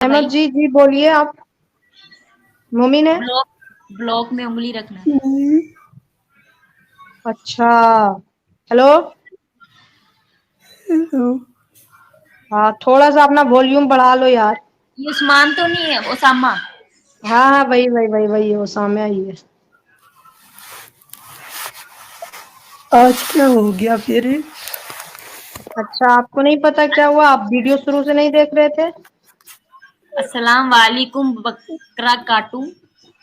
अहमद भाई जी जी बोलिए आप। मोमिन है। ब्लॉक ब्लॉक में उंगली रखना। अच्छा। हेलो। हेलो। हाँ थोड़ा सा अपना वॉल्यूम बढ़ा लो यार। ये उस्मान तो नहीं है, ओसामा। हाँ हाँ वही वही वही वही वो सामने आई है। आज क्या हो गया फिर? अच्छा आपको नहीं पता क्या हुआ? आप वीडियो शुरू से नहीं देख रहे थे? अस्सलाम वालेकुम बकरा काटू।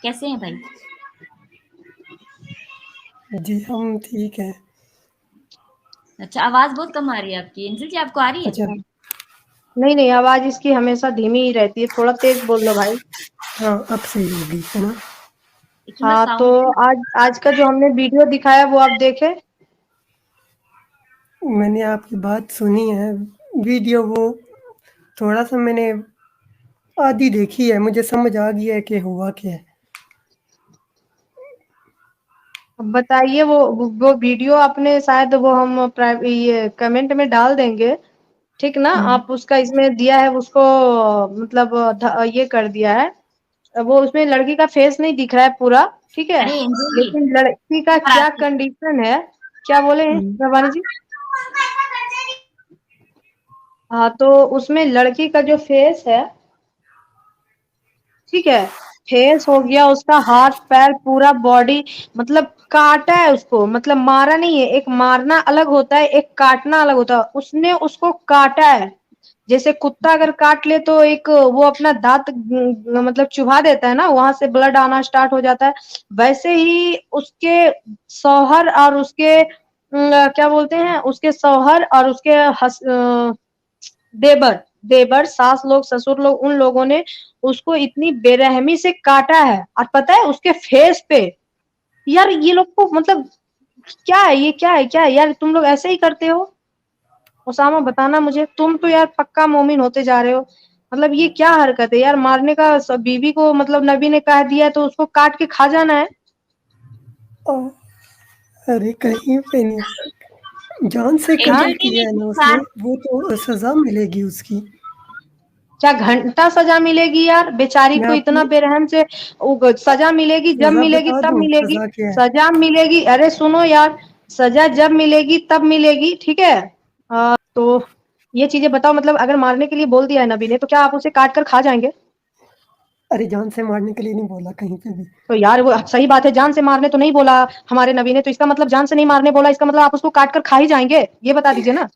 कैसे हैं भाई? जी हम ठीक है। अच्छा, आवाज बहुत कम आ रही है आपकी। एंजल जी, आपको आ रही है? अच्छा। नहीं नहीं आवाज इसकी हमेशा धीमी ही रहती है, थोड़ा तेज बोल लो भाई। हाँ अब सही होगी है ना? इतना हाँ तो साउंड। आज आज का जो हमने वीडियो दिखाया वो आप देखे? मैंने आपकी बात सुनी है। वीडियो वो थोड़ा सा मैंने आधी देखी है, मुझे समझ आ गया है कि हुआ क्या है। अब बताइए वो वीडियो आपने शायद वो हम ये कमेंट में डाल देंगे। ठीक ना? हम्म। आप उसका इसमें दिया है उसको, मतलब ये कर दिया है। वो उसमें लड़की का फेस नहीं दिख रहा है पूरा। ठीक है। अरे एंजल जी, लेकिन लड़की का ऊपर क्या आती है। कंडीशन है? क्या बोले हैं हम्म। रवानी जी? हाँ तो उसमें लड़की का जो फेस है, ठीक है, फेस हो गया उसका, हाथ पैर पूरा बॉडी, मतलब काटा है उसको, मतलब मारा नहीं है। एक मारना अलग होता है, एक काटना अलग होता है। उसने उसको काटा है। जैसे कुत्ता अगर काट ले तो एक वो अपना दांत मतलब चुभा देता है ना, वहां से ब्लड आना स्टार्ट हो जाता है। वैसे ही उसके शौहर और उसके क्या बोलते हैं, उसके शौहर और उसके देवर, देवर सास लोग ससुर लोग, उन लोगों ने उसको इतनी बेरहमी से काटा है। और पता है उसके फेस पे, यार ये लोग को मतलब क्या है ये, क्या है क्या है यार, तुम लोग ऐसे ही करते हो? उसामा बताना मुझे, तुम तो यार पक्का मोमिन होते जा रहे हो। मतलब ये क्या हरकत है यार, मारने का बीवी को मतलब नबी ने कह दिया है तो उसको काट के खा जाना है। ओ, अरे कहीं पे नहीं, जान से हाँ कत्ल एंजल जी किया ने है ना उसने, इंसान। वो तो सजा मिलेगी उसकी। क्या घंटा सजा मिलेगी यार बेचारी मैं को, इतना आपको बेरहम से सजा मिलेगी जब सजा मिलेगी बता तब दूं मिलेगी। सजा क्या है? सजा मिलेगी, अरे सुनो यार, सजा जब मिलेगी तब मिलेगी, ठीक है। तो ये चीजें बताओ, मतलब अगर मारने के लिए बोल दिया है नबी ने तो क्या आप उसे काट कर खा जाएंगे? अरे जान से मारने के लिए नहीं बोला कहीं पे भी। तो यार वो सही बात है, जान से मारने तो नहीं बोला हमारे नबी ने, तो इसका मतलब जान से नहीं मारने बोला, इसका मतलब आप उसको काट कर खा ही जाएंगे, ये बता दीजिए ना।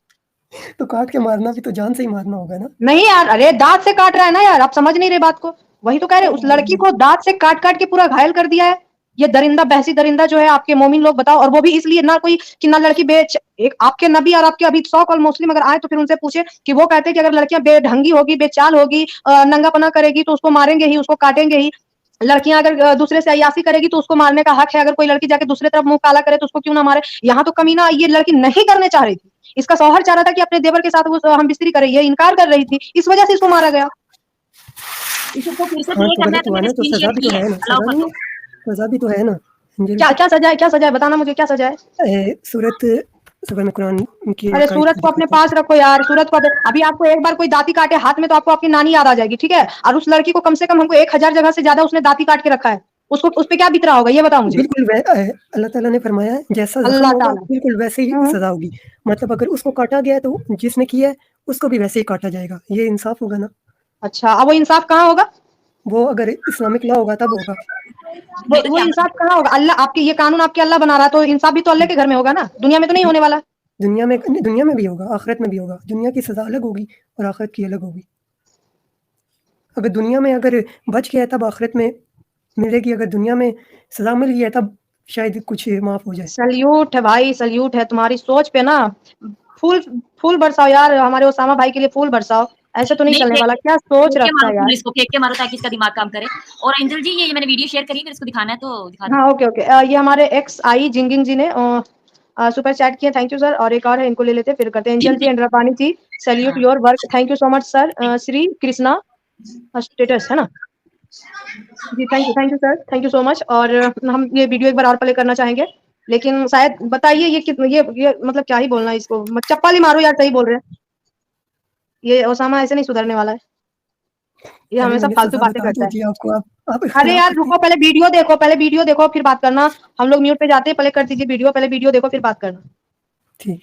तो काट के मारना भी तो जान से ही मारना होगा ना? नहीं यार, अरे दांत से काट रहा है ना यार, आप समझ नहीं रहे बात को। वही तो कह रहे, उस लड़की को दांत से काट काट के पूरा घायल कर दिया है। ये दरिंदा बहसी दरिंदा जो है आपके मोमिन लोग, बताओ। और वो भी इसलिए ना, कोई कि ना लड़की बेच, एक आपके नबी और आपके अभी 100 कॉल मुस्लिम अगर आए तो फिर उनसे पूछे कि वो कहते हैं कि अगर लड़कियां बेढंगी होगी, बेचाल होगी, नंगापना करेगी तो उसको मारेंगे ही, उसको काटेंगे ही। लड़कियां अगर दूसरे से अय्यासी करेगी तो उसको मारने का हक है। अगर कोई लड़की जाके दूसरे तरफ मुंह काला करे तो उसको क्यों ना मारे? यहाँ तो कमीना ये लड़की नहीं करने चाह रही थी, इसका शौहर चाह रहा था कि अपने देवर के साथ वो हम बिस्तरी करे, ये इनकार कर रही थी, इस वजह से इसको मारा गया। इसको फिर से हाँ प्ले तो करना है गलत तो हुआ मैंने ना, तो स्क्रीन सजा शेयर भी की तो है, है ना, अलाउ सजा कर नहीं दो। है? सजा भी तो है ना अंजलि क्या जी। क्या सजा है, क्या सजा है, बताना मुझे क्या सजा है। सूरत सूरह में कुरान की अरे एक आयत सूरत को को अपने दिखाता पास रखो यार, सूरत को अभी आपको एक बार कोई दाती काटे हाथ में तो आपको आपकी नानी याद आ जाएगी, ठीक है। और उस लड़की को कम से कम हमको 1000 जगह से ज्यादा उसने दाती काट के रखा है, उसको उस पे क्या बीत रहा होगा ये बताओ है। मुझे। बिल्कुल अल्लाह ताला ने फरमाया है जैसा जख्म अल्लाह होगा ताला। बिल्कुल वैसे ही हम्म। सजा होगी। मतलब अगर उसको काटा गया है तो जिसने किया है उसको भी वैसे ही काटा जाएगा, ये इंसाफ होगा ना? अच्छा अब वो इंसाफ कहाँ होगा? वो अगर इस्लामिक लॉ होगा तब होगा। नहीं तो वो क्या इंसाफ मतलब? कहाँ होगा? अल्लाह आपकी, ये कानून आपके अल्लाह बना रहा है तो इंसाफ भी तो अल्लाह के घर में होगा ना, दुनिया में तो नहीं होने वाला। दुनिया में भी होगा, आखिरत में भी होगा। दुनिया की सजा अलग होगी और आखिरत की अलग होगी। अगर दुनिया में अगर बच गया है तब आखिरत में मिलेगी, अगर दुनिया में सजा मिल गया है तब शायद कुछ माफ हो जाए। सल्यूट है भाई, सल्यूट है तुम्हारी सोच पे ना। फूल, फूल बरसाओ यार, हमारे ओसामा भाई के लिए फूल बरसाओ। ऐसे तो नहीं नहीं, चलने फेंक वाला, के क्या सोच फेंक के रखा मारो, है तुम यार। इसको फेंक के मारो ताकि इसका दिमाग काम करे। और एंजल जी, ये मैंने वीडियो शेयर करी, अगर इसको दिखाना है तो दिखा दो। हाँ ओके ओके। ये हमारे एक्स आई जिंगिंग जी ने सुपर चैट किया, थैंक यू सर। और एक और है, इनको ले लेते फिर करते हैं। Angel ji and Rabani ji, salute हाँ, your work, thank you so much sir. Shri Krishna status है ना? जी thank you sir, thank you so much. और हम ये वीडियो एक बार और प्ले करना चाहेंगे, लेकिन शायद बताइए ये कितना, ये मतलब क्या ही बोलना है इसको, चप्पल ही मारो यार, सही बोल रहे हैं। ये ओसामा ऐसे नहीं सुधरने वाला है। ये पहले हमेशा मैंने फालतू सजा बातें बता करता दी है। थी आपको, आप अरे इख्तिलाफ यार करते रुको, हैं। पहले वीडियो देखो फिर बात करना। हम लोग म्यूट पे जाते हैं, पहले कर दीजिए वीडियो, पहले वीडियो देखो फिर बात करना। ठीक।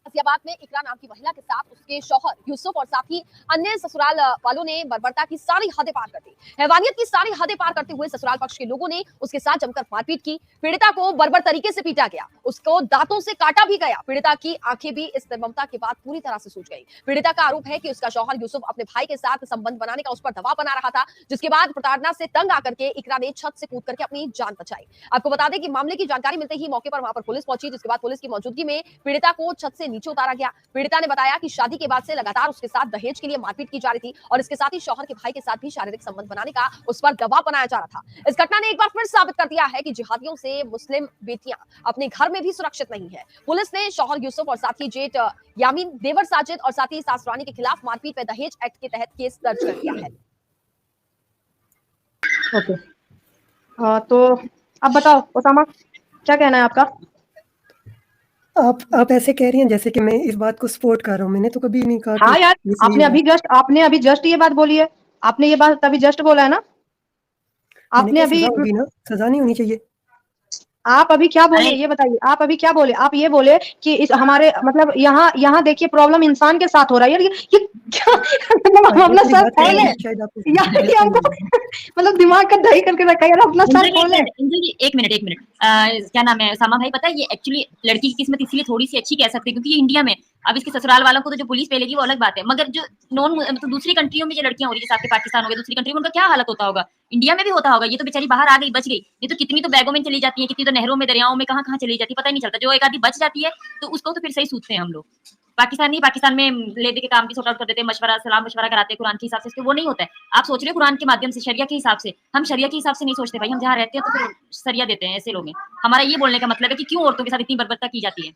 गाजियाबाद में इकरा नाम की महिला के साथ उसके शौहर यूसुफ और साथ ही अन्य ससुराल वालों ने बर्बरता की सारी हदें पार कर दी। हैवानियत की सारी हदें पार करते हुए ससुराल पक्ष के लोगों ने उसके साथ जमकर मारपीट की। पीड़िता को बर्बर तरीके से पीटा गया, उसको दांतों से काटा भी गया। पीड़िता की आंखें भी इस निर्ममता के बाद पूरी तरह से सूज गई। पीड़िता का आरोप है कि उसका शौहर यूसुफ अपने भाई के साथ संबंध बनाने का उस पर दबाव बना रहा था, जिसके बाद प्रताड़ना से तंग आकर के इकरा ने छत से कूद करके अपनी जान बचाई। आपको बता दें कि मामले की जानकारी मिलते ही मौके पर वहां पर पुलिस पहुंची, जिसके बाद पुलिस की मौजूदगी में पीड़िता को छत से नीचे उतारा गया। पीड़िता ने बताया कि शादी के बाद से लगातार उसके साथ दहेज के लिए मारपीट की जा रही थी और इसके साथ ही शौहर के भाई के साथ भी शारीरिक संबंध बनाने का उस पर दबाव बनाया जा रहा था। इस घटना ने एक बार फिर साबित कर दिया है कि जिहादियों से मुस्लिम बेटियां अपने घर में भी सुरक्षित नहीं है। पुलिस ने शौहर यूसुफ और साथ ही जेठ यामीन, देवर साजिद और साथ ही सासरानी के खिलाफ मारपीट व दहेज एक्ट के तहत केस दर्ज कर दिया है। ओके, तो अब बताओ ओसामा, क्या कहना है आपका? आप ऐसे कह रही हैं जैसे कि मैं इस बात को सपोर्ट कर रहा हूँ। मैंने तो कभी नहीं कहा हाँ कि यार, ये सही आपने अभी जस्ट ये बात बोली है। आपने ये बात अभी जस्ट बोला है ना। मैंने आपने कहा अभी सजा होगी ना, सजा नहीं होनी चाहिए। आप अभी क्या बोले अरे ये बताइए? आप अभी क्या बोले? आप ये बोले कि इस हमारे मतलब यहाँ देखिए प्रॉब्लम इंसान के साथ हो रहा है यार। ये क्या मतलब हम अपना मेरी सर बात खोल समझ लें में शायद आपको यार, गलत ये समझ हमको आई। मतलब दिमाग का दही करके रखा है यार, अपना सर अंजलि खोल लें। एक मिनट क्या नाम है सामा भाई, पता है ये एक्चुअली लड़की की किस्मत इसलिए थोड़ी सी अच्छी कह सकते हैं क्योंकि ये इंडिया में, अब इसके ससुराल वालों को तो जो पुलिस पेलेगी वो अलग बात है, मगर जो नॉन मतलब दूसरी कंट्रियों में जो लड़कियां हो रही है, जैसे आपके पाकिस्तान हो गए, दूसरी कंट्री में उनका क्या हालत होता होगा, इंडिया में भी होता होगा। ये तो बेचारी बाहर आ गई, बच गई, नहीं तो कितनी तो बैगों में चली जाती है, कितनी तो नहरों में, दरियाओं में, कहाँ कहाँ चली जाती है, पता ही नहीं चलता। जो एक आदमी बच जाती है तो उसको तो फिर सही सूझते हैं हम लोग। पाकिस्तान में ले दे के काम भी सॉर्ट आउट कर देते हैं, मशवरा सलाम मशवरा कराते हैं कुरान के हिसाब से, तो वो नहीं होता है। आप सोच रहे हो कुरान के माध्यम से, शरिया के हिसाब से, हम शरिया के हिसाब से नहीं सोचते भाई। हम जहाँ रहते हैं तो फिर शरिया देते हैं, ऐसे लोग हैं। हमारा ये बोलने का मतलब है कि क्यों औरतों के साथ इतनी बर्बरता की जाती है।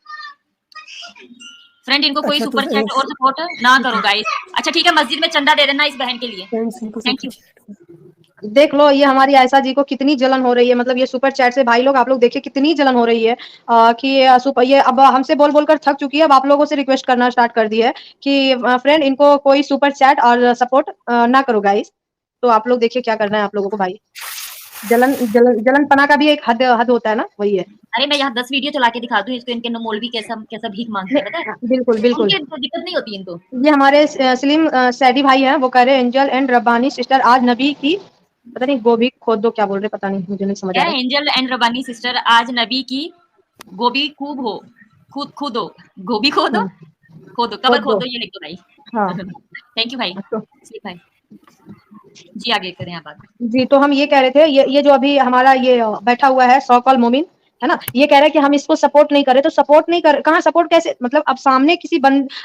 फ्रेंड, इनको कोई अच्छा तो सुपर चैट और सपोर्ट ना करो गाइस। अच्छा ठीक है, मस्जिद में चंदा दे देना इस बहन के लिए, फ्रेंड्स इनको थैंक सुपर यू। चैट। देख लो ये हमारी आयशा जी को कितनी जलन हो रही है, मतलब ये सुपर चैट से भाई लोग आप लोग देखिए कितनी जलन हो रही है कि ये अब हमसे बोल बोल कर थक चुकी है। अब आप लोगों से रिक्वेस्ट करना स्टार्ट कर दी है कि फ्रेंड इनको कोई सुपर चैट और सपोर्ट ना करो गाइस। तो आप लोग देखिए क्या करना है आप लोगों को भाई। जलन पना का भी एक हद होता है ना, वही है। अरे मैं यहाँ 10 वीडियो चला के दिखा दूं इसको, इनके मौलवी कैसा कैसा भीख मांगते हैं, पता है? बिल्कुल बिल्कुल। उनके तो दिक्कत नहीं होती इनको। ये हमारे सलीम सैदी भाई हैं, वो कह रहे हैं एंजल एंड रब्बानी सिस्टर आज नबी की पता नहीं गोभी खोद दो, क्या बोल रहे पता नहीं, मुझे नहीं समझ आ क्या रहा। एंजल एंड रबानी सिस्टर आज नबी की गोभी खूब हो, खुदो, गोभी खोदो, खोदो, कबर खोद दो, खोदो, ये लिख दो भाई। हाँ। थैंक यू भाई, तो जी भाई, जी आगे करें आप बात। जी, तो हम ये कह रहे थे ये जो अभी हमारा ये बैठा हुआ है सौ कॉल मोमिन है ना, ये कह रहा है कि हम इसको सपोर्ट नहीं कर रहे। तो सपोर्ट नहीं कर कहाँ सपोर्ट कैसे, मतलब अब सामने किसी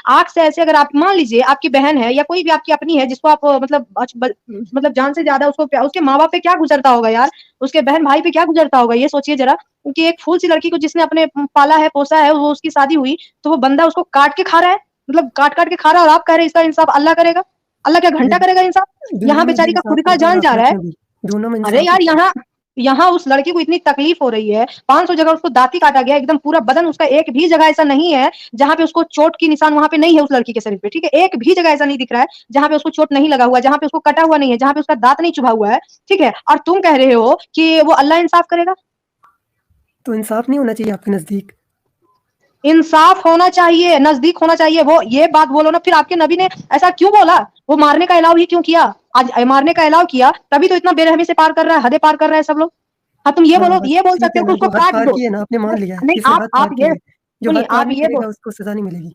आंख से ऐसे, अगर आप मान लीजिए आपकी बहन है या कोई भी आपकी अपनी है जिसको आप मतलब जान से ज्यादा उसको उसके माँ बाप पे क्या गुजरता होगा यार, उसके बहन भाई पे क्या गुजरता होगा, ये सोचिए जरा। क्योंकि एक फूल सी लड़की को जिसने अपने पाला है पोसा है, वो उसकी शादी हुई तो वो बंदा उसको काट के खा रहा है, मतलब काट काट के खा रहा है, और आप कह रहे हैं इसका इंसाफ अल्लाह करेगा? अल्लाह क्या घंटा करेगा इंसाफ? दुनिया यहाँ में भी बेचारी का इंसाफ खुद का होता है और जान जा रहा आखिरत है। में भी, दोनों में अरे इंसाफ यार होता है। यहाँ उस लड़की को इतनी तकलीफ हो रही है, 500 जगह उसको दांती काटा गया, एकदम पूरा बदन उसका, एक भी जगह ऐसा नहीं है जहाँ पे उसको चोट की निशान वहां पे नहीं है उस लड़की के शरीर पे, ठीक है? एक भी जगह ऐसा नहीं दिख रहा है जहाँ पे उसको चोट नहीं लगा हुआ, जहाँ पे उसको कटा हुआ नहीं है, जहाँ पे उसका दांत नहीं चुभा हुआ है, ठीक है? और तुम कह रहे हो कि वो अल्लाह इंसाफ करेगा? तो इंसाफ नहीं होना चाहिए आपके नजदीक? इंसाफ होना चाहिए, नजदीक होना चाहिए। वो ये बात बोलो ना, फिर आपके नबी ने ऐसा क्यों बोला? वो मारने का अलाउ ही क्यों किया? आज मारने का अलाउ किया तभी तो इतना बेरहमी से पार कर रहा है, हदें पार कर रहा है सब लोग। हाँ, तुम ये हाँ बोलो, बस ये बोल ठीक सकते है हो कि ना, उसको जो हद काट पार दो। की है ना, आपने मान लिया नहीं, कि इसने हद आप पार की ये है। जो सुनिए, हद पार आप नहीं ये करेगा उसको सजा नहीं मिलेगी।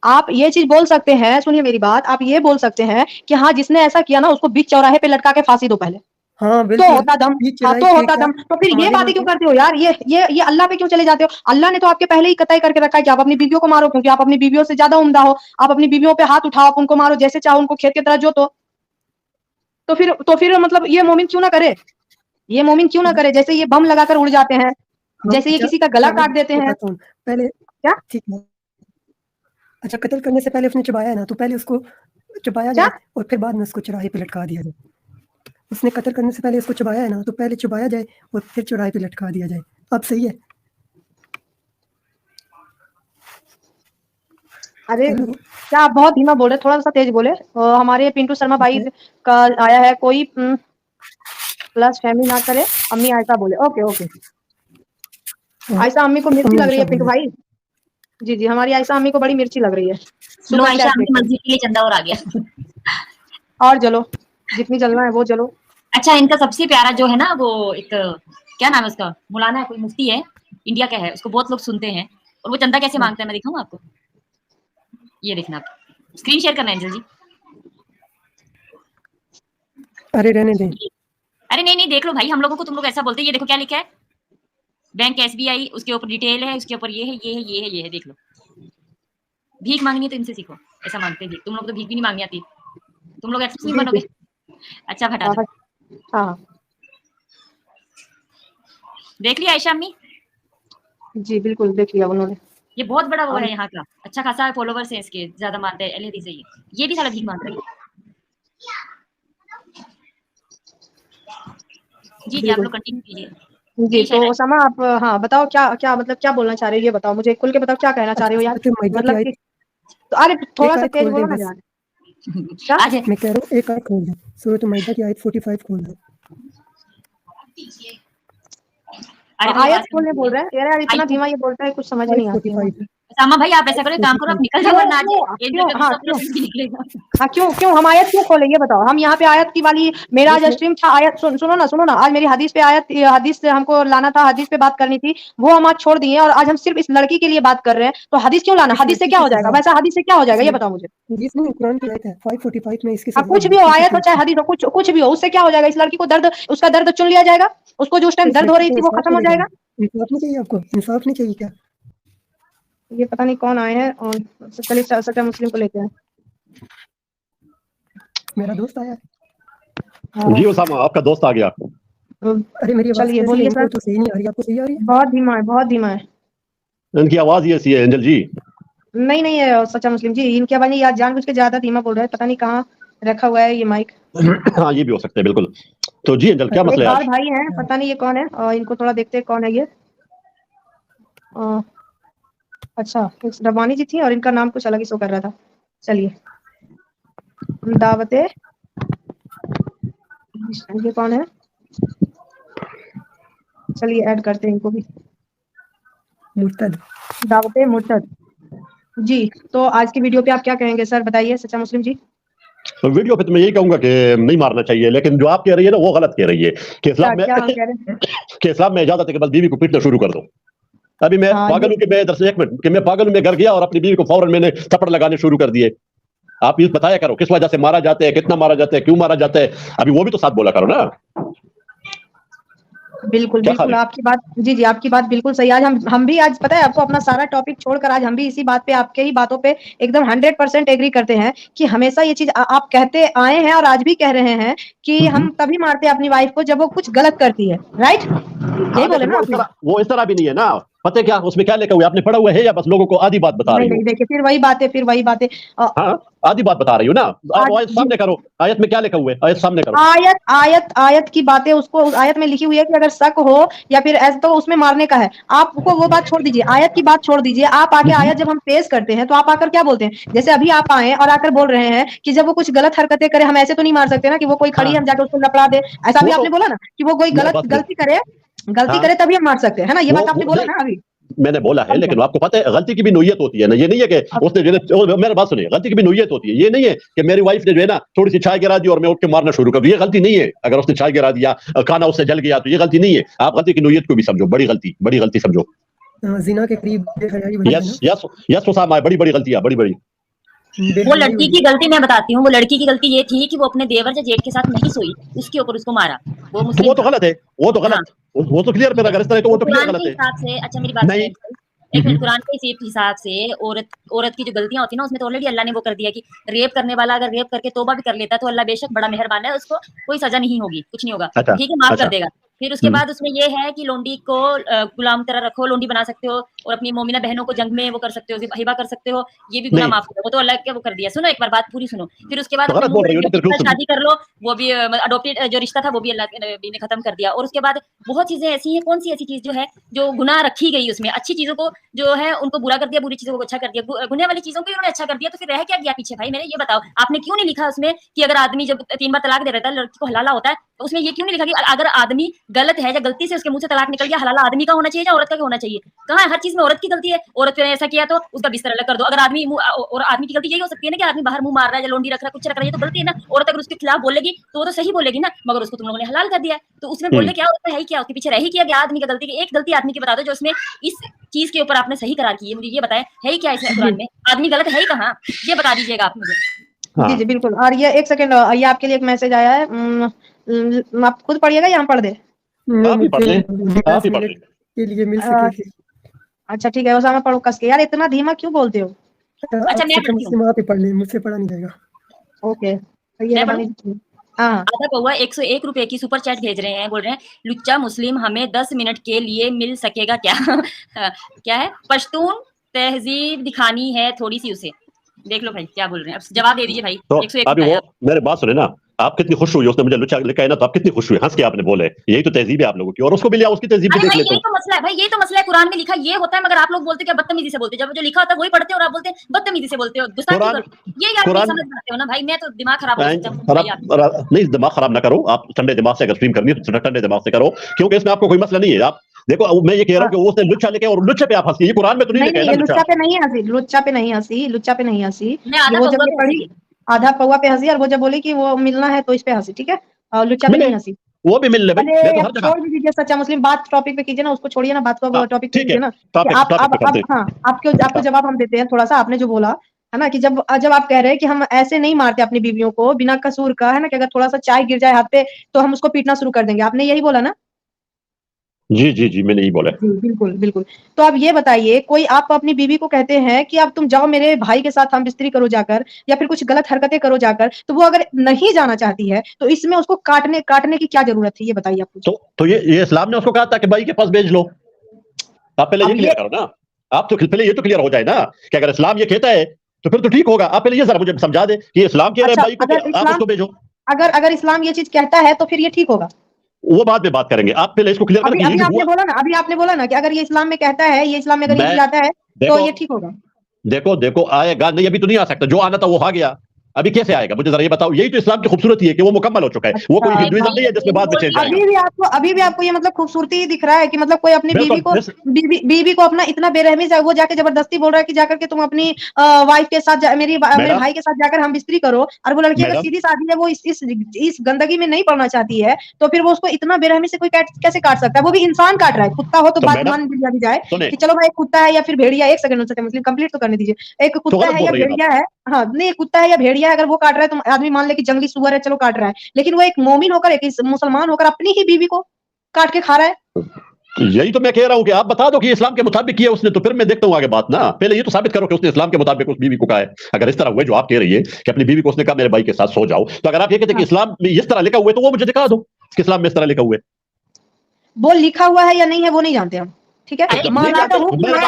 आप ये चीज बोल सकते हैं, सुनिए मेरी बात, आप ये बोल सकते हैं कि हाँ जिसने ऐसा किया ना उसको बीच चौराहे पे लटका के फांसी दो पहले, हाँ तो बिल्कुल। होता दम। बीच हाँ चौराहे तो पे होता क्या दम। तो फिर ये हमारे यहाँ बातें क्यों तो करते हो यार? ये अल्लाह पे क्यों चले जाते हो? अल्लाह ने तो आपके पहले ही कतई करके रखा है कि आप अपनी बीवियों को मारो, क्योंकि आप अपनी बीवियों से ज्यादा उम्दा हो। आप अपनी बीवियों पे हाथ उठाओ, आप उनको मारो, जैसे चाहो उनको खेत की तरह जोतो। तो फिर मतलब ये मोमिन क्यों ना करे? ये मोमिन क्यों ना करे? जैसे ये बम लगाकर उड़ जाते हैं, हम जैसे ये अच्छा किसी का गला अच्छा मैं काट देते हैं। बताता हूँ पहले। क्या ठीक है, अच्छा कत्ल करने से पहले उसने चबाया है ना, तो पहले उसको चबाया क्या जाए और फिर बाद में उसको चौराहे पे लटका दिया जाए। उसने कत्ल करने से पहले उसको चबाया है ना, तो पहले चबाया जाए और फिर चौराहे पे लटका दिया जाए। अब सही है? अरे हेलो क्या आप बहुत धीमा बोल रहे हैं, थोड़ा सा तेज बोले। हमारे पिंटू शर्मा भाई का आया है कोई प्लस फैमिली ना करे, अम्मी आयशा बोले। ओके ओके, आयशा अम्मी को मिर्ची अम्मी लग रही है आयशा पिंटू बोले। भाई। जी जी, हमारी आयशा अम्मी को बड़ी मिर्ची लग रही है लो सुपर आयशा, चैट हमने देखकर। मस्जिद के लिए चंदा और आ गया। और चलो, जितनी चलना है वो चलो। अच्छा, इनका सबसे प्यारा जो है ना वो एक, क्या नाम है उसका, मौलाना है, कोई मुफ्ती है, इंडिया का है, उसको बहुत लोग सुनते हैं। और वो चंदा कैसे मांगता है मैं दिखाऊं आपको? ये देखना, आप स्क्रीन शेयर करना है एंजल जी। अरे रहने दें। अरे नहीं नहीं, देख लो भाई, हम लोगों को तुम लोग ऐसा बोलते हैं। ये देखो क्या लिखा है, बैंक एसबीआई, उसके ऊपर डिटेल है, उसके ऊपर ये है, ये है, ये है, ये है, देख लो। भीख मांगनी है तो इनसे सीखो, ऐसा मांगते हैं भीख। तुम लोग तो भीख भी नहीं मांगनी आती, तुम लोग ऐसे नहीं जी बनोगे। जी। अच्छा, हटा हाँ दो। हाँ देख लिया आयशा अम्मी? जी, बिल्कुल देख लिया उन्होंने। ये बहुत बड़ा वो और है यहाँ का, अच्छा खासा फॉलोवर्स है इसके, ज्यादा मानते हैं अहले हदीस है ये भी साला भीख मांग रही है। जी जी, आप बिल्कुल लोग कंटिन्यू कीजिए। जी, यही तो शायद ओसामा आप हाँ बताओ, क्या क्या मतलब क्या बोलना चाह रहे हो, ये बताओ मुझे, खुल के बताओ क्या कहना चाह रहे अच्छा हो यार। सूरत माइदा की मतलब आयत, कि तो अरे थोड़ा एक सा आयत तेज खोल बोलो दें ना बस। यार। क्या? आज मैं कह रहा हूँ एक आयत खोल दें, सूरत माइदा की आयत 45 खोल दें। अरे भाई आयत आवाज कम खोलने बोल कीजिए। रहे हैं यार, इतना आयत, धीमा ये बोलता है, कुछ समझ ही आयत नहीं आती है 45, मुझे। सामा भाई आप ऐसा करो, आयत एक काम करो, आप 45। निकल जाओ, क्यों वरना आज क्यों एंजल क्यों का हाँ गुस्सा पूरा क्यों दिन भी निकलेगा। हाँ क्यों हम आयत क्यों खोले ये बताओ। हम यहाँ पे आयत की वाली, मेरा आज इसमें स्ट्रीम था आयत, सुनो ना, आज मेरी हदीस पे आयत, हदीस से हमको लाना था, हदीस पे बात करनी थी, वो हम आज छोड़ दिए और आज हम सिर्फ इस लड़की के लिए बात कर रहे हैं। तो हदीस क्यों लाना, इस हदीस से लड़की क्या की हो जाएगा, सजा, वैसा हदीस से क्या हो इस जाएगा ये बताओ मुझे। लड़की जिसमें कुरान की आयत है 545 में इसकी हाँ सजा कुछ है, भी हो, ठीक है आयत हो कोई चाहे हदीस हो, कुछ भी हो, उससे क्या हो जाएगा। इस लड़की को दर्द, उसका दर्द चुन लिया जाएगा, उसको जो उस तो टाइम इस दर्द हो लड़की रही को थी वो इंसाफ खत्म हो मिलेगा ना। जाएगा। इंसाफ नहीं चाहिए आपको, इंसाफ नहीं चाहिए क्या? ये पता नहीं कौन आए हैं, और चलिए सच्चा मुस्लिम को लेते हैं। मेरा दोस्त आया है। हाँ, जी उसामा, आपका दोस्त आ गया। अरे मेरी आवाज चलिए कैसी है? बोलिए इनको सर। तो सही नहीं आ रही, आपको सही आ रही है? बहुत धीमा है, बहुत धीमा है। इनकी आवाज ही ऐसी है एंजल जी। नहीं नहीं है सच्चा मुस्लिम जी, इनके आवाज यार जानबूझ के ज्यादा धीमा बोल रहा है, पता नहीं कहाँ रखा हुआ है ये माइक। हाँ, ये भी हो सकता है बिल्कुल। तो जी एंजल, क्या एक मसला है और आज? भाई हैं, पता नहीं ये कौन है, और इनको थोड़ा देखते हैं कौन है ये। अ, अच्छा, एक रबानी जी थी और इनका नाम कुछ अलग ही शो कर रहा था। चलिए, दावते, ये कौन है, चलिए ऐड करते हैं इनको भी। मुर्तद। दावते मुर्तद जी। तो आज की वीडियो पे आप क्या कहेंगे सर, बताइए सच्चा मुस्लिम जी। तो वीडियो पे तो मैं यही कहूंगा कि नहीं मारना चाहिए, लेकिन जो आप कह रही है ना वो गलत कह रही है कि क्या इस्लाम में क्या हम कह रहे हैं? कि इस्लाम में इजाजत है कि बस बीवी को पीटना शुरू कर दो। अभी मैं हाँ पागल ये हूं कि मैं इधर से, एक मिनट, कि मैं पागल हूं, मैं घर गया और अपनी बीवी को फौरन मैंने थप्पड़ लगाने शुरू कर दिए। आप ये बताया करो किस वजह से मारा जाता है, कितना मारा जाता है, क्यों मारा जाता है, अभी वो भी तो साथ बोला करो ना। बिल्कुल क्या बिल्कुल खाली आपकी बात, जी जी आपकी बात बिल्कुल सही। आज हम भी, आज पता है आपको, अपना सारा टॉपिक छोड़कर आज हम भी इसी बात पे, आपके ही बातों पे एकदम 100% एग्री करते हैं कि हमेशा ये चीज आप कहते आए हैं और आज भी कह रहे हैं कि हम तभी मारते हैं अपनी वाइफ को जब वो कुछ गलत करती है, राइट? यही हाँ, बोले लेकिन ना वो आपने? इस तरह भी नहीं है ना। पता है क्या उसमें क्या लिखा हुआ है, आपने पढ़ा हुआ है या बस लोगों को आधी बात बता नहीं रही हो? नहीं, देखिए फिर वही बातें, हाँ, आधी बात बता रही हो ना। आप आज आयत जी, सामने करो, आयत में क्या लिखा हुआ है, आयत सामने करो। आयत आयत आयत की बातें, उसको उस आयत में लिखी हुई है कि अगर शक हो या फिर ऐसा तो उसमें मारने का है। आपको वो बात छोड़ दीजिए, आयत की बात छोड़ दीजिए, आप आके आयत जब हम पेश करते हैं तो आप आकर क्या बोलते हैं, जैसे अभी आप आए और आकर बोल रहे हैं कि जब वो कुछ गलत हरकतें करे, हम ऐसे तो नहीं मार सकते ना कि वो कोई खड़ी है हाँ, हम जाके उसको लपड़ा दे। ऐसा भी वो तो आपने बोला ना कि वो कोई मैं गलत बस, गलती हाँ, करे तभी हम मार सकते हैं, है ना? ये बात आपने वो बोला नहीं, ना अभी। मैंने बोला है, अब क्या? लेकिन आपको पता है गलती की भी नोयत होती है ना। ये नहीं है कि अब उसने मेरे बात सुनिए, गलती की भी नोयत होती है। ये नहीं है कि मेरी वाइफ ने जो है ना थोड़ी सी चाय गिरा दी और मैं उठ के मारना शुरू कर दूं, ये गलती नहीं है। अगर उसने चाय गिरा दिया, खाना उससे जल गया, तो ये गलती नहीं है। आप गलती की नोयत को भी समझो, बड़ी गलती समझो। जिना के करीब बेहयाई वही है यस ना। यस यस उसामा, बड़ी बड़ी गलतियां, बड़ी बड़ी। वो बेहयाई लड़की वही की गलती मैं बताती हूँ, वो लड़की की गलती ये थी कि वो अपने देवर या जेठ के साथ नहीं सोई, उसके ऊपर उसको मारा, वो तो मुस्लिम वो तो था। गलत है, वो तो हाँ, गलत, वो तो क्लियर पे, ठीक है। अगर इस तरह तो तो वो तो क्लियर कुरान गलत के है। हिसाब से, अच्छा मेरी बात सुनिए नहीं। अंकल, एक मिनट, कुरान के इसी हिसाब से औरत की जो गलतियां होती है ना, उसमें तो ऑलरेडी अल्लाह ने वो कर दिया कि रेप करने वाला अगर रेप करके तौबा भी कर लेता है तो अल्लाह बेशक बड़ा मेहरबान है, उसको कोई सजा नहीं होगी, कुछ नहीं होगा, अच्छा ठीक है, माफ कर अच्छा देगा। फिर उसके बाद उसमें ये है कि लोंडी को गुलाम तरह रखो, लोंडी बना सकते हो और अपनी मोमिना बहनों को जंग में वो कर सकते हो, हिबा कर सकते हो, ये भी गुनाह नहीं। माफ करो, वो तो अल्लाह के वो कर दिया। सुनो एक बार बात पूरी सुनो। फिर उसके बाद तो गलत बोल रही हो ना, फिर क्यों सुन- शादी कर लो, वो भी अडॉप्टेड जो रिश्ता था वो भी अल्लाह के नबी ने खत्म कर दिया। और उसके बाद बहुत चीजें ऐसी हैं, कौन सी ऐसी चीज जो है जो गुनाह रखी गई उसमें, अच्छी चीजों को जो है उनको बुरा कर दिया, बुरी चीजों को अच्छा कर दिया, गुनाह वाली चीजों को उन्होंने अच्छा कर दिया, तो फिर रह क्या गया पीछे? भाई मेरे ये बताओ, आपने क्यों नहीं लिखा उसमें कि अगर आदमी जब 3 बार तलाक दे देता है लड़की को हलाला होता है, तो उसमें ये क्यों नहीं लिखा कि अगर आदमी गलत है या गलती से उसके मुंह से तलाक निकल गया, हलाला आदमी का होना चाहिए या औरत का होना चाहिए? कहाँ है? हर चीज में औरत की गलती है, औरत ने ऐसा किया तो उसका बिस्तर अलग कर दो। अगर आदमी और आदमी की गलती यही हो सकती है ना कि आदमी बाहर मुंह मार रहा है या लोंडी रख रहा है, कुछ रख रहा है, ये तो गलती है ना। औरत अगर उसके खिलाफ बोलेगी तो वो तो सही बोलेगी ना, मगर उसको तुम लोगों ने हलाल कर दिया है, तो उसमें बोलने क्या होता है ही क्या? उसके पीछे रह ही किया गया आदमी की गलती की। एक गलती आदमी की बता दो जो उसमें इस चीज के ऊपर आपने सही करार की है, मुझे ये बताएं, है ही क्या इसमें कुरान में? आदमी गलत है ही कहाँ? ये बता दीजिएगा आप मुझे। हाँ। जी जी बिल्कुल। और ये एक सेकंड, ये आपके लिए एक मैसेज आया है, आप खुद पढ़िएगा या हम पढ़ दे? आप ही पढ़ लें, आप ही 10 पढ़ मिनट लें। के लिए मिल सकेगी। अच्छा ठीक है, उसामा पढ़ो कस के। यार इतना धीमा क्यों बोलते हो? अच्छा, मैं पढ़ती हूँ। आप ही पढ़ लें, मुझसे पढ़ा नहीं जाएगा। ओके ये मैं रबानी। हाँ आधा कौवा 101 रुपए की सुपर चैट भेज रहे हैं, बोल रहे हैं लुच्चा मुस्लिम हमें 10 मिनट के लिए मिल सकेगा क्या? क्या है? पश्तून तहजीब दिखानी है थोड़ी सी उसे। देख लो भाई क्या बोल रहे हैं, अब जवाब दे दीजिए भाई। तो 101 अभी रुपए वो मेरे बात सुने ना, आप कितनी खुश हुई, उसने मुझे लुच्चा लिखा है ना, तो आप कितनी खुश हुई, हंस के आपने बोले, यही तो तहजीब है आप लोगों की, और उसको भी लिया, उसकी तहजीब भी अरे देख भाई लेते यही तो मसला है, भाई यही तो मसला है। कुरान में लिखा ये होता है, मगर आप लोग बोलते क्या बदतमीजी से बोलते, जब जो लिखा होता है वही पढ़ते हो और आप बोलते हैं बदतमीजी से बोलते हो, गुस्ताखी कुरान- करते हो। ये आप नहीं कुरान- समझ पाते हो ना भाई, मैं तो दिमाग खराब हो सकता खराब नहीं, दिमाग खराब ना करो आप, ठंडे दिमाग से अगर स्ट्रीम करनी है तो ठंडे दिमाग से करो, क्योंकि इसमें आपको कोई मसला नहीं है। आप देखो, मैं ये कह रहा हूँ कि उसने लुच्चा लिखे और लुच्चे पे आप हंसी, ये कुरान में तो नहीं नहीं लिखा नहीं, है ये ना लुच्चा लुच्चा। पे नहीं हंसी, लुच्चा पे नहीं हंसी, लुच्चा पे नहीं हंसी। मैं ये आधा वो जब कौवा ये पे पढ़ी हंसी थी। आधा पौवा पे हंसी, और वो जब बोली कि वो मिलना है तो इस पे हंसी, ठीक है? और लुच्चा पे मिले, नहीं हंसी। वो भी मिल ले भाई, मैं अरे तो अब हर जगह। छोड़ भी दीजिए सच्चा मुस्लिम, बात टॉपिक पे कीजिए ना, उसको छोड़िए ना, बात को हाँ, टॉपिक पे ठीक है, कीजिए ना। कि टॉपिक आप टॉपिक पे करते हैं। हाँ, आपको जवाब हम देते हैं थोड़ा सा। आपने जो बोला है ना कि जब जब आप कह रहे हैं कि हम ऐसे नहीं मारते अपनी बीवियों को बिना कसूर का, है ना, कि अगर थोड़ा सा चाय गिर जाए हाथ पे तो हम उसको पीटना शुरू कर देंगे, आपने यही बोला ना? जी जी जी, मैंने यही बोला है। जी बिल्कुल बिल्कुल। तो आप ये बताइए, कोई आप अपनी बीवी को कहते हैं कि अब तुम जाओ मेरे भाई के साथ हम बिस्तरी करो जाकर, या फिर कुछ गलत हरकतें करो जाकर, तो वो अगर नहीं जाना चाहती है तो इसमें उसको काटने की क्या जरूरत है, ये बताइए आप मुझे। तो ये इस्लाम ने उसको कहा था कि भाई के पास भेज लो, आप पहले ये अब क्लियर करो ना, आप तो पहले ये तो क्लियर हो जाए ना कि अगर इस्लाम ये कहता है तो फिर तो ठीक होगा। आप पहले ये जरा मुझे समझा दे कि इस्लाम कह रहे हैं अच्छा, भाई को कि अगर आप इस्लाम उसको भेजो, अगर इस्लाम ये चीज कहता है तो फिर ये ठीक होगा। वो बाद में बात करेंगे, आप पहले इसको क्लियर अभी करें कि अभी ये जो आपने हुआ। बोला ना, अभी आपने बोला ना कि अगर ये इस्लाम में कहता है, ये इस्लाम में अगर ये चीज आता है तो देखो ये ठीक होगा। देखो देखो आएगा नहीं, अभी तो नहीं आ सकता, जो आना था वो आ गया, अभी कैसे आएगा मुझे जरा ये बताओ। यही तो इस्लाम की खूबसूरती है कि वो मुकम्मल हो चुका है, वो कोई अच्छा, हिंदुइज्म नहीं है जिसमें बाद में चेंज आएगा। अभी भी आपको ये मतलब खूबसूरती ही दिख रहा है कि मतलब कोई अपनी बिल्कुल, बीवी को अपना इतना बेरहमी से वो जाके जबरदस्ती बोल रहा है कि जाकर के तुम अपनी वाइफ के साथ मेरे मैडम, भाई के साथ जाकर हम बिस्तरी करो, और वो लड़की अगर मैडम, सीधी सादी है, वो इस गंदगी में नहीं पड़ना चाहती है, तो फिर वो उसको इतना बेरहमी से कोई कैसे काट सकता है? वो भी इंसान काट रहा है, कुत्ता हो तो तो बात मैडम मान लिया भी जाए सुने, कि चलो भाई कुत्ता है या फिर भेड़िया। एक सेकंड मुस्लिम कंप्लीट तो करने दीजिए। एक तो कुत्ता गलत है बोल या रही है भेड़िया है, हाँ नहीं, कुत्ता है या भेड़िया है, अगर वो काट रहा है तो आदमी मान ले कि जंगली सुअर है, चलो काट रहा है, लेकिन वो एक मोमिन होकर, एक मुसलमान होकर अपनी ही बीवी को काट के खा रहा है। यही तो मैं कह रहा हूं कि आप बता दो कि इस्लाम के मुताबिक किया उसने, तो फिर मैं देखता हूं आगे बात ना। पहले ये तो साबित करो कि उसने इस्लाम के मुताबिक उस बीवी को कहा है। अगर इस तरह हुए जो आप कह रही है कि अपनी बीवी को उसने कहा मेरे भाई के साथ सो जाओ, तो अगर आप ये कहते हैं कि इस्लाम में इस तरह लिखा हुआ है तो वो मुझे दिखा दो कि इस्लाम में इस तरह लिखा हुआ है। वो लिखा हुआ है या नहीं है वो नहीं जानते हम, ठीक है? माना तो हुक्म है,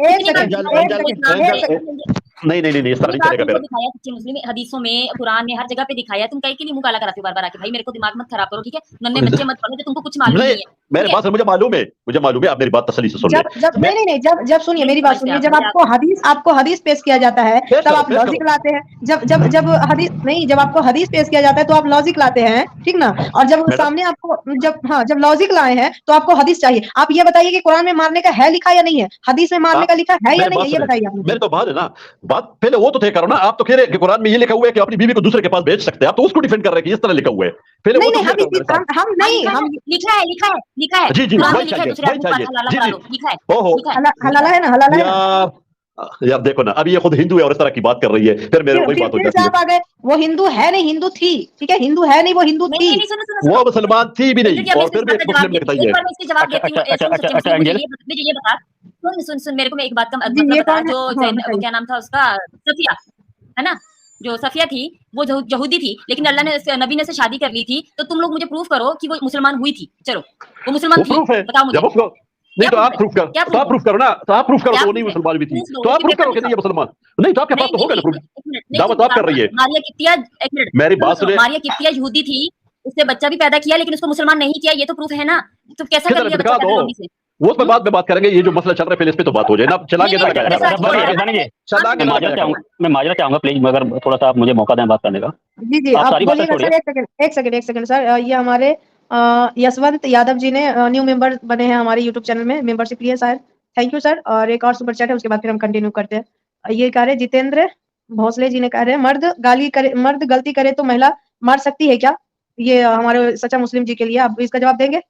एक सेकंड, नहीं नहीं नहीं, इस तरह नहीं चलेगा फिर। दिखाया सच्चे मुस्लिम हदीसों में, कुरान में, हर जगह पे दिखाया। तुम कहीं के लिए मुंह काला कराते हो बार-बार आके? भाई मेरे को दिमाग मत खराब करो, ठीक है? नन्हे बच्चे मत पढ़ो जो तुमको कुछ मालूम नहीं है। मेरे पास मुझे मालूम है, आप मेरी बात तसल्ली से सुन ले। जब सुनिए मेरी बात सुनिए, जब आपको हदीस पेश किया जाता है तब आप लॉजिक लाते हैं। जब हदीस नहीं, जब आपको हदीस पेश किया जाता है तो आप लॉजिक लाते हैं, ठीक ना? और जब सामने आपको जब लॉजिक लाए हैं तो आपको हदीस चाहिए। आप ये बताइए कि कुरान में मारने का है लिखा या नहीं है, हदीस में मारने का लिखा है या नहीं है, ये बताइए आप। मेरे तो बात है ना, बात पहले वो तो तय करो ना। आप तो कह रहे हैं कि कुरान में ये लिखा हुआ है कि अपनी बीवी को दूसरे के पास भेज सकते हैं, आप तो उसको डिफेंड कर रहे हैं कि इस तरह लिखा हुआ है। पहले नहीं वो नहीं, हम लिखा है जी जी, कुरान में वही लिखा है, चाहिए, दूसरे वही आदमी को चाहिए। हलाला जी करा जी, लो, लिखा है, ओहो, लिखा है। हलाला है ना, हलाला है ना। यार देखो ना, अभी ये खुद हिंदू है और इस तरह की बात कर रही है, फिर मेरे वही बात हो फिर जाती है। आप आ गए, वो हिंदू है नहीं, हिंदू थी, ठीक है? हिंदू है नहीं, वो हिंदू थी। नहीं, सुनो। वो मुसलमान थी भी नहीं, देखिए, अब और फिर भी एक मुस्लिम ने बताई है। एक बार मैं इसके जवाब देती हूँ। मुझे ये बता, सुन मेरे को मैं एक बात का जी, मतलब ये बता, कौन है? जो हाँ, वो बताइए। क्या नाम था उसका, सफिया, है ना? जो सफिया थी वो यहूदी थी, लेकिन अल्लाह ने नबी ने से शादी कर ली थी, तो तुम लोग मुझे प्रूफ करो कि वो मुसलमान हुई थी। चलो वो मुसलमान वो थी, प्रूफ है बताओ मुझे। जब उसको नहीं तो आप प्रूफ कर क्या तो आप प्रूफ करो ना, तो आप प्रूफ करो क्या तो वो नहीं प्रूफ है? मुसलमान भी थी, प्रूफ दो, तो आप उसके प्रूफ करो पेपर कि नहीं ये मुसलमान नहीं, तो आपके पास तो होगा ना प्रूफ। एक मिनट, नहीं, दावा तो आप कर रही है। मारिया किप्तिया, एक मिनट, मेरी बात सुनिए, मारिया किप्तिया यहूदी थी, उससे बच्चा भी पैदा किया, लेकिन उसको मुसलमान नहीं किया, ये तो प्रूफ है ना। तो कैसा कर किधर लिया दिखा बच्चा दो, पैदा होने से? वो उस पे बाद में बात करेंगे। ये जो मसला चल रहा है पहले इस पे तो बात हो जाए ना, चला के नहीं, ना नहीं, लगाया ऐसा जा रहा है। चला के नहीं, ना नहीं, लगाया मैं माजरा चाहूंगा प्लीज, मगर थोड़ा सा आप मुझे मौका दें बात करने का। जी जी आप आप सारी बातें बोलिएगा छोड़िए। सर। एक सेकंड सर। ये हमारे यशवंत यादव जी ने न्यू मेंबर बने हैं हमारे यूट्यूब चैनल में, मेंबरशिप लिए शायद। Thank you sir. और एक और सुपर चैट है, उसके बाद फिर हम कंटिन्यू करते हैं। ये कह रहे जितेंद्र भोसले जी ने कह रहे मर्द गलती करे तो महिला मार सकती है क्या? ये हमारे सच्चा मुस्लिम जी के लिए, आप इसका जवाब देंगे?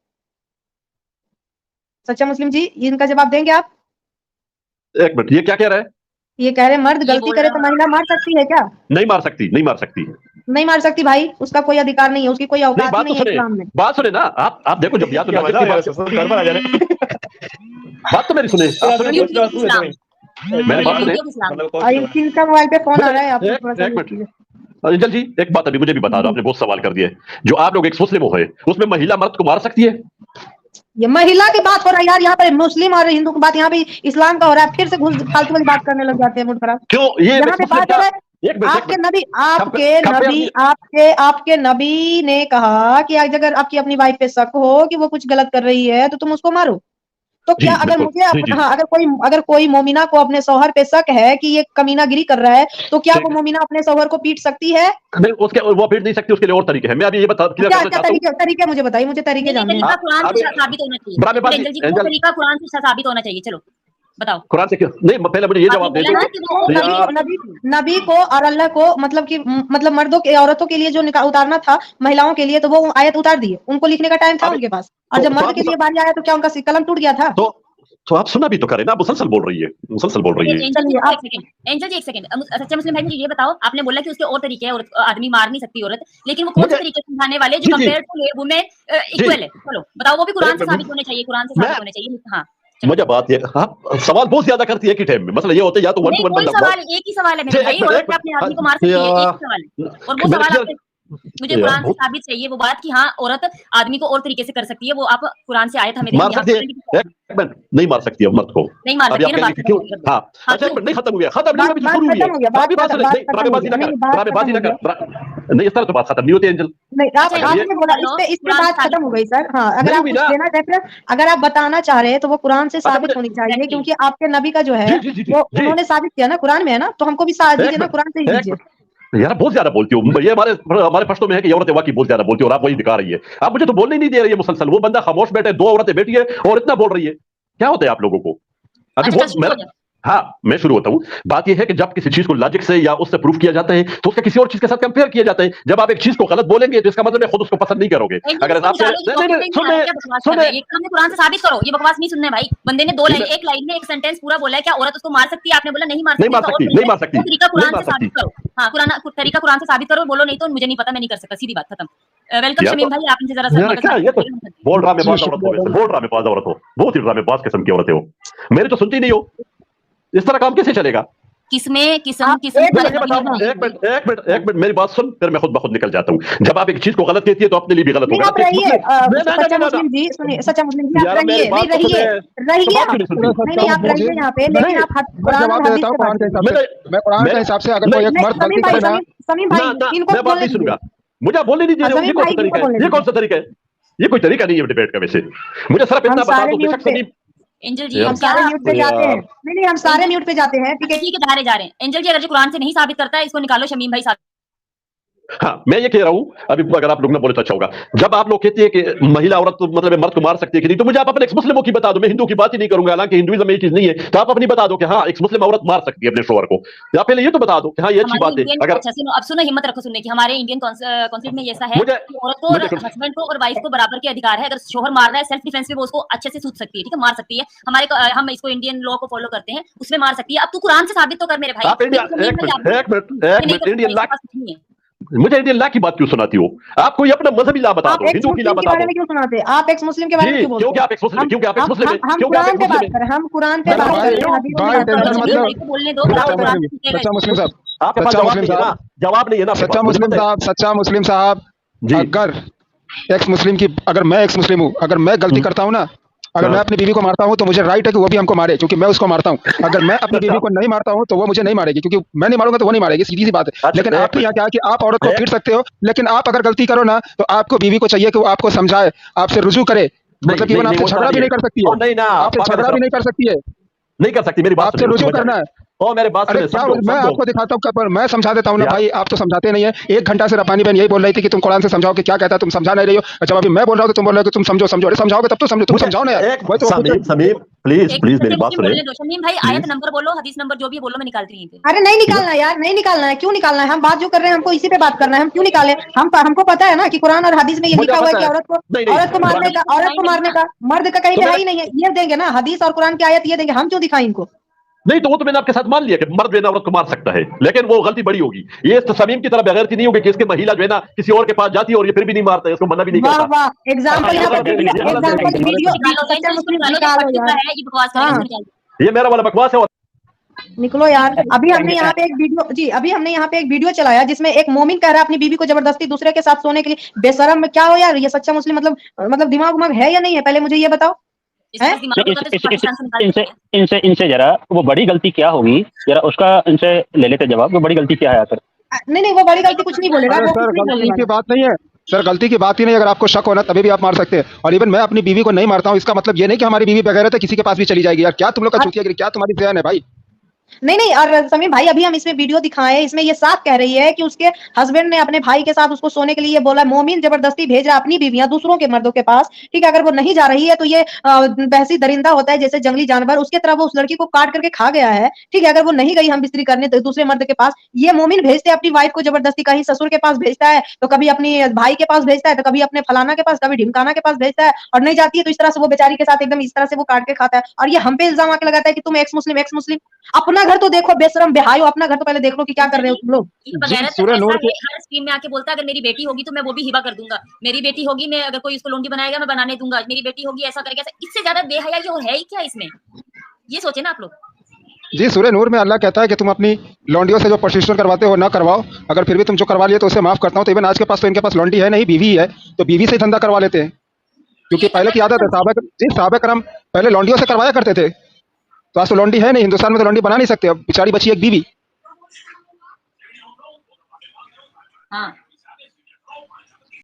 सच्चा मुस्लिम जी इनका जवाब देंगे आप? एक मिनट, ये क्या कह रहा है? ये कह रहे मर्द ये गलती बोल करे रहा तो है- महिला मार सकती है क्या? नहीं मार सकती, नहीं मार सकती, नहीं मार सकती भाई, उसका कोई अधिकार नहीं है, उसकी कोई नहीं। औकात ही बात तो नहीं है सुने, इस्लाम में। बात सुने ना, आप देखो जब या तो नाजिर की बात तो मेरी सुने, आप सुने यूट्यूब इस्लाम, मेरी बात सुने। यूट्यूब इस्लाम। और किनका मोबाइल पे फोन आ रहा है, आप एक- थोड़ा सा एक म्यूट मिनट। कीजिए। अंजल जी एक बात अभी मुझे भी बता दो, आपने बहुत सवाल कर दिए। जो आप लोग एक मुस्लिम हो है, उसमें महिला मर्द को मार सकती है? ये महिला की बात हो रहा है यार, यहाँ पर मुस्लिम और हिंदू की बात, यहाँ पे इस्लाम का हो रहा है, फिर से घुस फालतू वाली बात करने लग जाते हैं, मूड खराब। क्यों ये यहाँ पे मुस्लिम बात हो क्या? रहा है एक मिनट, एक आपके मिनट। नबी खबर- आपके नबी ने कहा कि अगर आपकी अपनी वाइफ पे शक हो कि वो कुछ गलत कर रही है तो तुम उसको मारो। तो जी, क्या अगर बिल्कुल। मुझे जी, जी। हाँ, अगर कोई मोमिना को अपने शौहर पे शक है कि ये कमीनागिरी कर रहा है, तो क्या ठीक वो है। मोमिना अपने शौहर को पीट सकती है? नहीं, उसके वो पीट नहीं सकती, उसके लिए और तरीके हैं। मैं अभी ये बता क्लियर क्या करना क्या चाहता हूँ। तरीके मुझे बताइए, मुझे तरीके नहीं, जानने हैं। तरीका कुरान से अभी- साबित होना चाहिए। बराबर बात- एंजल जी, वो एंजल- तरीका कुरान से साबित होना चाहिए। चलो बताओ। कुरान से क्यों नहीं? पहले मुझे ये आपने जवाब दे बोला दो ना कि वो नबी को और अल्लाह को मतलब मर्दों के औरतों के लिए जो निकाह उतारना था महिलाओं के लिए, तो वो आयत उतार दिए, उनको लिखने का टाइम था अबे- उनके पास। और तो जब मर्द आप के लिए बारी आया तो क्या उनका कलम टूट गया था? तो आप सुना भी तो करें ना, आप मुसलसल बोल रही है, मुसलसल बोल रही है। एंजल जी, चलिए, एक सेकंड। एंजल जी, एक सेकंड। सच्चा मुस्लिम भाई मुझे ये बताओ, आपने बोला कि उसके और तरीके हैं, आदमी मार नहीं सकती औरत, लेकिन वो कौन से मुझे- तरीके समझाने वाले जी, जो जी। कंपेयर टू वुमेन इक्वल है? चलो बताओ, वो भी कुरान एक से मिनट, साबित होने चाहिए, कुरान से साबित मैं- होने चाहिए। हाँ मुझे बात ये, आप सवाल बहुत ज्यादा करती है कि टाइम में, मतलब ये होता है या तो 1 नहीं, to 1 कोई बंदा सवाल, एक ही सवाल है मेरे जी, भाई, एक मिनट, औरत एक अपने आदमी को मिनट। मार सकती है, या- एक ही सवाल है। और वो मेरे सवाल ख्याल- आपने मुझे यार, कुरान से बहुत- साबित चाहिए वो बात कि हाँ औरत आदमी को और तरीके से कर सकती है, वो आप कुरान से आयत हमें मार देंगे। सकती है, एक मिनट, नहीं मार सकती है मर्द को। नहीं मार अभी सकती आप है ना, कहेंगे कि क्यों? हाँ, अच्छा एक मिनट, नहीं खत्म हो गया, खत्म नहीं, अभी तो शुरू हुई है। अभी बात सुन, नहीं ड्रामेबाजी ना कर, ड्रामेबाजी ना कर, नहीं इस तरह तो बात खत्म नहीं होती एंजल। नहीं, अच्छा, आपने ये- बोला इस पे बात खत्म हो गई सर। हाँ, अगर नहीं आप हुई कुछ ना। देना चाहते हैं, अगर आप बताना चाह रहे हैं तो वो कुरान से अच्छा, साबित मुझे- होनी चाहिए, Exactly. क्योंकि आपके नबी का जो है जी, जी, जी, जी, वो जी। उन्होंने साबित किया ना, कुरान में है ना, तो हमको भी साथ दीजिए एक ना, मिनट, कुरान से ही एक दीजिए। मिनट। यार बहुत ज्यादा बोलती हो, ये हमारे पश्तो में है कि औरतें वाकई बहुत ज्यादा बोलती है और आप वही दिखा रही है। आप मुझे तो बोलने ही नहीं दे रही है मुसलसल। वो बंदा खामोश बैठे, 2 औरतें बैठी है और इतना बोल रही है, क्या होता है आप लोगों को? अभी अच्छा, वो शुरू हो मेरा, हाँ मैं शुरू होता हूँ। बात यह है कि जब किसी चीज को लॉजिक से या उससे प्रूफ किया जाता है तो उसका किसी और चीज के साथ कंपेयर किया जाता है। जब आप एक चीज को गलत बोलेंगे तो इसका मतलब है खुद उसको पसंद नहीं करोगे। अगर आप सुने कुरान से साबित करो, ये बकवास नहीं सुनने भाई। बंदे ने एक लाइन में एक सेंटेंस पूरा बोला है, क्या औरत उसको मार सकती है? आपने बोला नहीं मार सकती। नहीं मार सकती, नहीं मार सकती, तरीका कुरान नहीं से मार साबित करो। हाँ, तरीका कुरान से साबित करो, बोलो नहीं तो मुझे नहीं पता, मैं नहीं कर सकता, सीधी बात खत्म। वेलकम शमीम भाई, आप इनसे जरा क्या ये तो बोल ड्रामेबाज औरत हो, वैसे बोल ड्रामेबाज औरत हो, बहुत ही ड्रामेबाज किस्म की औरतें हो, मेरी तो सुनती नहीं हो। इस तरह काम कैसे चलेगा? किसमें आप एक मिनट मेरी बात सुन, फिर मैं खुद ब खुद निकल जाता हूँ। जब आप एक चीज को गलत कहती है तो अपने लिए भी गलत नहीं, होगा। आप रहिए सच्चा मुस्लिम जी, सुनिए सच्चा मुस्लिम जी, आप रहिए, नहीं रहिए आप रहिए यहाँ पे, लेकिन आप कुरान और हदीस से बात करिए। मैं कुरान के हिसाब से अगर कोई एक मर्द गलती करे ना, समीम भाई इनको मैं बात नहीं सुनूंगा, मुझे बोलने नहीं दे रहे। ये कौन सा तरीका है? ये कौन सा तरीका है? ये कोई तरीका नहीं है डिबेट का। वैसे मुझे सिर्फ इतना बता दो, बेशक समीम एंजल जी, हम सारे म्यूट पे जाते हैं। नहीं हम सारे म्यूट पे जाते हैं, ठीक है। ठीक है, धारे जा रहे हैं। एंजल जी, अगर जो कुरान से नहीं साबित करता है, इसको निकालो शमीम भाई साहब। हाँ मैं ये कह रहा हूँ, अभी अगर आप लोग ना बोले तो अच्छा होगा। जब आप लोग कहते हैं कि महिला औरत तो मतलब मर्द को मार सकती है कि नहीं, तो मुझे आप अपने एक्स मुस्लिमों की बता दो। मैं हिंदू की बात ही नहीं करूंगा, हालांकि हिंदुइज्म में ये चीज नहीं है, तो आप अपनी बता दो कि हाँ एक्स मुस्लिम औरत मार सकती है अपने शोहर को। या पहले ये तो बता दो कि हाँ ये अच्छी बात है। अगर अच्छा सुनो, अब सुनो, हिम्मत रखो सुनने की। हमारे इंडियन कॉन्सेप्ट में ऐसा है कि औरत को और हस्बैंड को और वाइफ को बराबर के अधिकार है। अगर शोहर मार रहा है सेल्फ डिफेंस में, वो उसको अच्छे से सूझ सकती है, ठीक है, मार सकती है। हम इसको इंडियन लॉ को फॉलो करते हैं, उसमें मार सकती है। अब तू कुरान से साबित तो कर मेरे भाई। आप इंडिया, एक मिनट इंडियन लॉ, मुझे अल्लाह की बात क्यों सुनाती हो? आप कोई अपना मजहबी ला बता आप दो, एक्स हिंदू की ला मुस्लिम के बता बारे दो। में क्यों सुनाते? आप एक्स मुस्लिम के बारे में जी, क्यों बोलते क्योंकि आप एक्स मुस्लिम, क्योंकि आप एक्स मुस्लिम है, हम क्योंकि आप कुरान एक्स पे बात मुस्लिम है। कर रहे हैं, हम कुरान पे मेरा बात कर भाई, रहे हैं, हदीस में भाई बात कर टेंशन रहे मतलब हैं। भाई को बोलने दो, सच्चा कुरान मुस्लिम, सीखेगा सच्चा मुस्लिम साहब, आपके पास सच्चा जवाब मुस्लिम नहीं है ना, साहब, जवाब नहीं है ना आपके सच्चा पास, मुझे मुस्लिम पता है। साहब, सच्चा मुस्लिम साहब, जी। अगर एक्स मुस्लिम की, अगर मैं एक्स मुस्लिम हूँ, अगर मैं गलती करता हूँ ना, अगर मैं हाँ। अपनी बीवी को मारता हूँ तो मुझे राइट है कि वो भी हमको मारे, क्योंकि मैं उसको मारता हूँ। अगर मैं अपनी बीवी को नहीं मारता हूँ तो वो मुझे नहीं मारेगी, क्योंकि मैं नहीं मारूंगा तो वो नहीं मारेगी, सीधी सी बात है। अच्छा, लेकिन आपके यहाँ क्या है कि आप औरत को मैं- पीट सकते हो, लेकिन आप अगर गलती करो ना तो आपको बीवी को चाहिए कि वो आपको समझाए, आपसे रुजू करे, मतलब नहीं, इवन नहीं, आपसे वो झगड़ा भी नहीं नहीं कर सकती है, नहीं ना, आपसे पागल झगड़ा भी है, नहीं कर सकती है, नहीं कर सकती, मेरी बात आपसे सुनिए, उसकी रुजू वजह करना है। है। ओ मेरे बात अरे सुनिए, क्या, समझो मैं समझो। आपको दिखाता हूँ, पर मैं समझा देता हूँ ना यार। भाई, आप तो समझाते नहीं है। 1 घंटा से रब्बानी बहन यही बोल रही थी कि तुम कुरान से समझाओ कि क्या कहता है, तुम समझा नहीं रही हो। जब अभी मैं बोल रहा हूँ तो तुम बोल रहे हो कि तुम समझो समझो। अरे समझाओगे तब तो समझो, तुम मुझे समझाओ ना यार। एक वही तो समीम, समीम प्लीज एक प्लीज मेरी सच्चे बात मुस्लिम सुनिए। बोलने दो। शमीम भाई, प्लीज। आयत नंबर बोलो, हदीस नंबर जो भी है बोलो, मैं निकालती नहीं थी। अरे नहीं निकालना यार, नहीं निकालना है, क्यों निकालना है? हम बात जो कर रहे हैं हमको इसी पे बात करना है, हम क्यों निकाले? हमको पता है ना कि कुरान और हदीस में ये मुझे लिखा हुआ है पता कि है। औरत नहीं, को मारने का, औरत को मारने का, मर्द का कहीं तो पे है मेरा ही नहीं है, ये देंगे ना, हदीस और कुरान की आयत ये देंगे, हम क्यों दिखाएं इनको? नहीं, तो वो तो मैंने आपके साथ मान लिया कि मर्द जो है ना औरत को मार सकता है, लेकिन वो गलती बड़ी होगी। ये तो समीम की तरह बेगैरती नहीं होगी कि इसकी महिला जो है ना किसी और के पास जाती है और ये फिर भी नहीं मारता है, इसको मना भी नहीं वाह करता। वाह, एग्जाम्पल ये यहाँ पे गलत है, वीडियो, ये गलत है। एग्जाम्पल वीडियो, निकालो, सच्चा इसको मुस्लिम निकालो, जो निकालो पढ़ चुका यार। है, ये बकवास करेगा, हाँ इसको निकाल दो। ये मेरा वाला बकवास है। और निकलो यार। अभी हमने यहाँ पे एक वीडियो, जी अभी हमने यहाँ पे एक वीडियो चलाया जिसमें एक मोमिन कह रहा है अपनी बीवी को जबरदस्ती दूसरे के साथ सोने के लिए। बेशरम में क्या हो यार, ये सच्चा मुस्लिम मतलब दिमाग उमाग है या नहीं है? पहले मुझे ये बताओ। इसके है पास दिमाग होता तो इसको पाकिस्तान से निकाल इनसे देते। इनसे इनसे जरा वो बड़ी गलती क्या होगी, जरा उसका इनसे ले लेते जवाब। वो बड़ी गलती क्या है आखिर? नहीं वो बड़ी गलती कुछ नहीं बोलेगा, अरे वो सर कुछ नहीं बोलने गलती की वाला। बात नहीं है, सर गलती की बात ही नहीं। अगर आपको शक हो ना तभी भी आप मार सकते हैं। और इवन मैं अपनी बीवी को नहीं मारता हूँ, इसका मतलब ये नहीं कि हमारी बीवी बगैर है किसी के पास भी चली जाएगी। यार क्या तुम लोग का चूतियागिरी, क्या तुम्हारी ज़हन है भाई? नहीं और समीर भाई अभी हम इसमें वीडियो दिखाए, इसमें ये साफ कह रही है कि उसके हस्बैंड ने अपने भाई के साथ उसको सोने के लिए बोला। मोमिन जबरदस्ती भेज रहा है अपनी बीवियां दूसरों के मर्दों के पास, ठीक है? अगर वो नहीं जा रही है तो ये बहसी दरिंदा होता है जैसे जंगली जानवर, उसके तरह वो उस लड़की को काट करके खा गया है, ठीक है? अगर वो नहीं गई हम बिस्तरी करने तो दूसरे मर्द के पास, ये मोमिन भेजते अपनी वाइफ को जबरदस्ती, कहीं ससुर के पास भेजता है तो कभी अपनी भाई के पास भेजता है तो कभी अपने फलाना के पास, कभी ढिमकाना के पास भेजता है, और नहीं जाती है तो इस तरह से वो बेचारी के साथ एकदम इस तरह से वो काट के खाता है। और ये हम पे इल्जाम आके लगाता है कि तुम एक्स मुस्लिम, एक्स मुस्लिम। अपना घर तो देखो बेशरम बेहायो, अपना घर तो पहले देख लो कि क्या कर रहे हो तुम लोग। ये बगैरत सूरह ऐसा नूर है, के हर स्ट्रीम में आके बोलता है अगर मेरी बेटी होगी तो मैं वो भी हिबा कर दूंगा, मेरी बेटी होगी, मैं अगर कोई इसको लोंडी बनाएगा मैं बनाने दूंगा, मेरी बेटी होगी ऐसा करेगा ऐसा। इससे ज्यादा बेहयाई और है ही क्या इसमें? ये सोचे ना आप लोग। जी सूरह नूर में अल्लाह कहता है कि तुम अपनी लौंडियों से जो प्रशिक्षण करवाते हो ना करवाओ। अगर फिर भी तुम जो करवा लिए तो उसे माफ करता हूँ। तो इवन आज के पास तो इनके पास लौंडी है नहीं, बीवी है, तो बीवी से ही धंधा करवा लेते हैं, क्योंकि पहले की आदत है। साहबा करम पहले लौंडियों से करवाया करते थे, तो आज तो लौंडी है नहीं, हिंदुस्तान में तो लौंडी बना नहीं सकते। अब बेचारी बची एक बीवी। हाँ